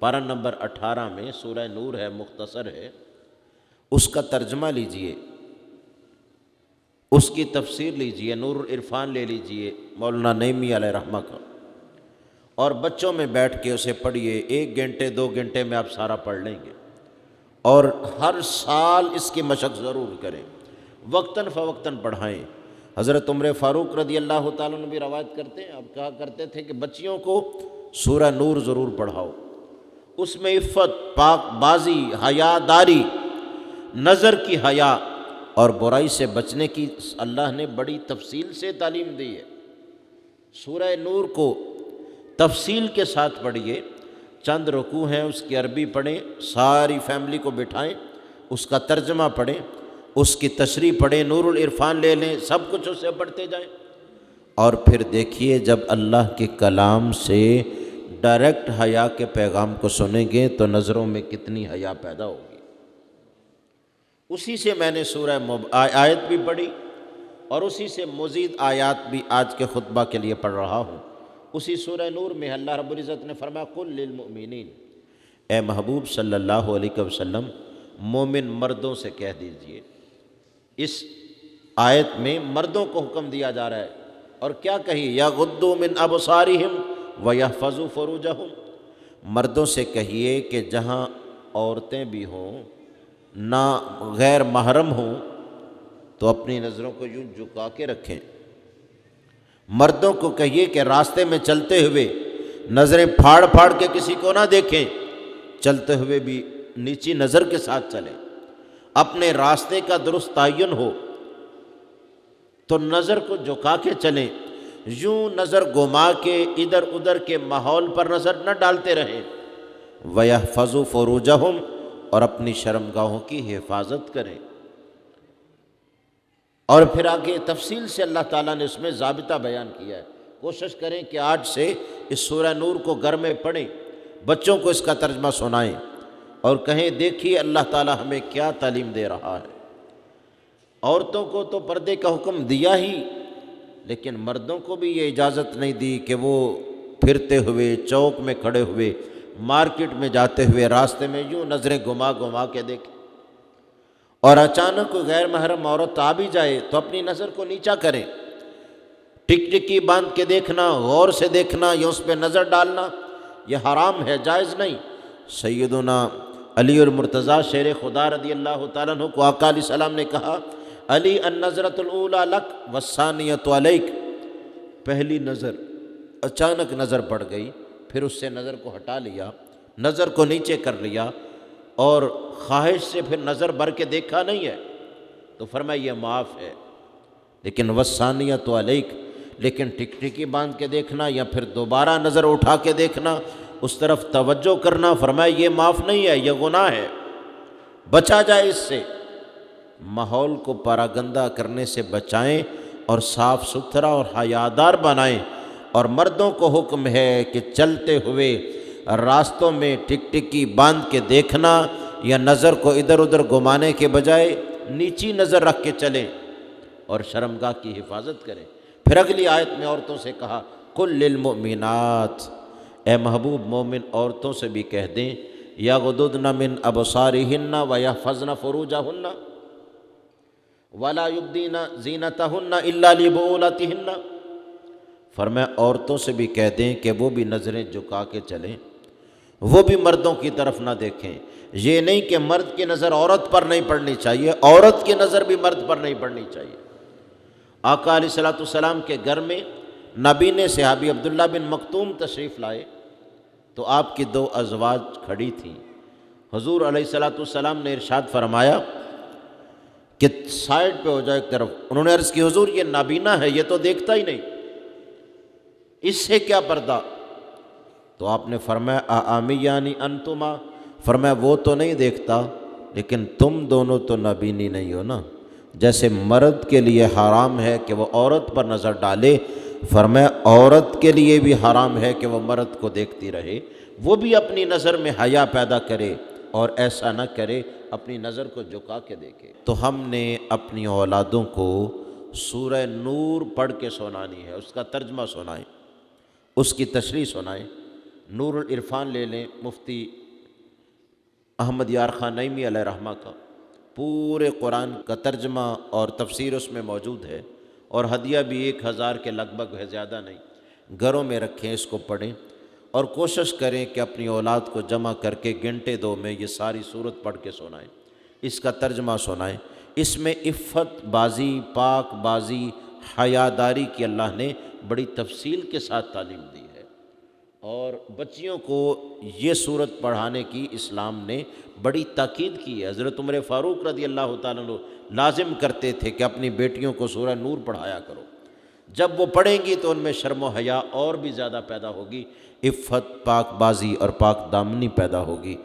پارہ نمبر 18 میں سورہ نور ہے، مختصر ہے، اس کا ترجمہ لیجئے، اس کی تفسیر لیجئے، نور العرفان لے لیجئے مولانا نعیمی علیہ رحمہ کا، اور بچوں میں بیٹھ کے اسے پڑھیے۔ 1 گھنٹے 2 گھنٹے میں آپ سارا پڑھ لیں گے، اور ہر سال اس کی مشق ضرور کریں، وقتاً فوقتاً پڑھائیں۔ حضرت عمر فاروق رضی اللہ تعالیٰ عنہ بھی روایت کرتے ہیں، اب کہا کرتے تھے کہ بچیوں کو سورہ نور ضرور پڑھاؤ، اس میں عفت، پاک بازی، حیا داری، نظر کی حیا اور برائی سے بچنے کی اللہ نے بڑی تفصیل سے تعلیم دی ہے۔ سورہ نور کو تفصیل کے ساتھ پڑھیے، چند رکوع ہیں، اس کی عربی پڑھیں، ساری فیملی کو بٹھائیں، اس کا ترجمہ پڑھیں، اس کی تشریح پڑھیں، نور العرفان لے لیں، سب کچھ اسے پڑھتے جائیں، اور پھر دیکھیے جب اللہ کے کلام سے ڈائریکٹ حیا کے پیغام کو سنیں گے تو نظروں میں کتنی حیا پیدا ہوگی۔ اسی سے میں نے سورہ آیت بھی پڑھی، اور اسی سے مزید آیات بھی آج کے خطبہ کے لیے پڑھ رہا ہوں۔ اسی سورہ نور میں اللہ رب العزت نے فرمایا قل للمؤمنین، اے محبوب صلی اللہ علیہ وسلم مومن مردوں سے کہہ دیجئے۔ اس آیت میں مردوں کو حکم دیا جا رہا ہے، اور کیا کہی؟ یغضوا من ابصارہم ویحفظوا فروجہم، مردوں سے کہیے کہ جہاں عورتیں بھی ہوں، نہ غیر محرم ہوں، تو اپنی نظروں کو یوں جھکا کے رکھیں۔ مردوں کو کہیے کہ راستے میں چلتے ہوئے نظریں پھاڑ پھاڑ کے کسی کو نہ دیکھیں، چلتے ہوئے بھی نیچی نظر کے ساتھ چلیں۔ اپنے راستے کا درست تعین ہو تو نظر کو جھکا کے چلیں، یوں نظر گما کے ادھر ادھر کے ماحول پر نظر نہ ڈالتے رہیں۔ وَيَحْفَظُوا فُرُوجَهُمْ، اور اپنی شرمگاہوں کی حفاظت کریں۔ اور پھر آگے تفصیل سے اللہ تعالیٰ نے اس میں ضابطہ بیان کیا ہے۔ کوشش کریں کہ آج سے اس سورہ نور کو گھر میں پڑھیں، بچوں کو اس کا ترجمہ سنائیں، اور کہیں دیکھیے اللہ تعالیٰ ہمیں کیا تعلیم دے رہا ہے۔ عورتوں کو تو پردے کا حکم دیا ہی، لیکن مردوں کو بھی یہ اجازت نہیں دی کہ وہ پھرتے ہوئے، چوک میں کھڑے ہوئے، مارکیٹ میں جاتے ہوئے راستے میں یوں نظریں گھما گھما کے دیکھیں، اور اچانک کوئی غیر محرم عورت آ بھی جائے تو اپنی نظر کو نیچا کریں۔ ٹک ٹکی باندھ کے دیکھنا، غور سے دیکھنا یا اس پہ نظر ڈالنا یہ حرام ہے، جائز نہیں۔ سیدنا علی المرتضیٰ شیر خدا رضی اللہ تعالیٰ عنہ کو آقا علیہ السلام نے کہا علی النظرۃ الاولیٰ لک والثانیۃ علیک، پہلی نظر اچانک نظر پڑ گئی، پھر اس سے نظر کو ہٹا لیا، نظر کو نیچے کر لیا، اور خواہش سے پھر نظر بھر کے دیکھا نہیں ہے، تو فرمایا یہ معاف ہے۔ لیکن والثانیۃ علیک، لیکن ٹک ٹکی باندھ کے دیکھنا یا پھر دوبارہ نظر اٹھا کے دیکھنا، اس طرف توجہ کرنا، فرمایا یہ معاف نہیں ہے، یہ گناہ ہے، بچا جائے اس سے۔ ماحول کو پراگندہ کرنے سے بچائیں اور صاف ستھرا اور حیادار بنائیں۔ اور مردوں کو حکم ہے کہ چلتے ہوئے راستوں میں ٹک ٹکی باندھ کے دیکھنا یا نظر کو ادھر ادھر گھمانے کے بجائے نیچی نظر رکھ کے چلیں اور شرمگاہ کی حفاظت کریں۔ پھر اگلی آیت میں عورتوں سے کہا قل للمؤمنات، اے محبوب مومن عورتوں سے بھی کہہ دیں یغضضن من ابصارہن ویحفظن فروجہن ولا یبدین زینتہن الا لبعولتہن، فرمایا عورتوں سے بھی کہہ دیں کہ وہ بھی نظریں جھکا کے چلیں، وہ بھی مردوں کی طرف نہ دیکھیں۔ یہ نہیں کہ مرد کی نظر عورت پر نہیں پڑنی چاہیے، عورت کی نظر بھی مرد پر نہیں پڑنی چاہیے۔ آقا علیہ السلام کے گھر میں نابینے صحابی عبداللہ بن مکتوم تشریف لائے تو آپ کی 2 ازواج کھڑی تھیں۔ حضور علیہ السلام نے ارشاد فرمایا کہ سائڈ پہ ہو جائے ایک طرف۔ انہوں نے عرض کی حضور یہ نابینا ہے، یہ تو دیکھتا ہی نہیں، اس سے کیا پردہ؟ تو آپ نے فرمایا اعامیانی انتما، فرمایا وہ تو نہیں دیکھتا لیکن تم دونوں تو نابینی نہیں ہو نا۔ جیسے مرد کے لیے حرام ہے کہ وہ عورت پر نظر ڈالے، فرمایا عورت کے لیے بھی حرام ہے کہ وہ مرد کو دیکھتی رہے، وہ بھی اپنی نظر میں حیا پیدا کرے اور ایسا نہ کرے اپنی نظر کو جھکا کے دیکھے۔ تو ہم نے اپنی اولادوں کو سورہ نور پڑھ کے سنانی ہے، اس کا ترجمہ سنائیں، اس کی تشریح سنائیں، نور العرفان لے لیں مفتی احمد یار خان نعیمی علیہ رحمہ کا، پورے قرآن کا ترجمہ اور تفسیر اس میں موجود ہے، اور ہدیہ بھی 1000 کے لگ بھگ ہے، زیادہ نہیں۔ گھروں میں رکھیں، اس کو پڑھیں اور کوشش کریں کہ اپنی اولاد کو جمع کر کے گھنٹے 2 میں یہ ساری صورت پڑھ کے سنائیں، اس کا ترجمہ سنائیں۔ اس میں عفت بازی، پاک بازی، حیاداری کی اللہ نے بڑی تفصیل کے ساتھ تعلیم دی ہے، اور بچیوں کو یہ صورت پڑھانے کی اسلام نے بڑی تاکید کی ہے۔ حضرت عمر فاروق رضی اللہ تعالیٰ عنہ لازم کرتے تھے کہ اپنی بیٹیوں کو سورہ نور پڑھایا کرو، جب وہ پڑھیں گی تو ان میں شرم و حیا اور بھی زیادہ پیدا ہوگی، عفت، پاک بازی اور پاک دامنی پیدا ہوگی۔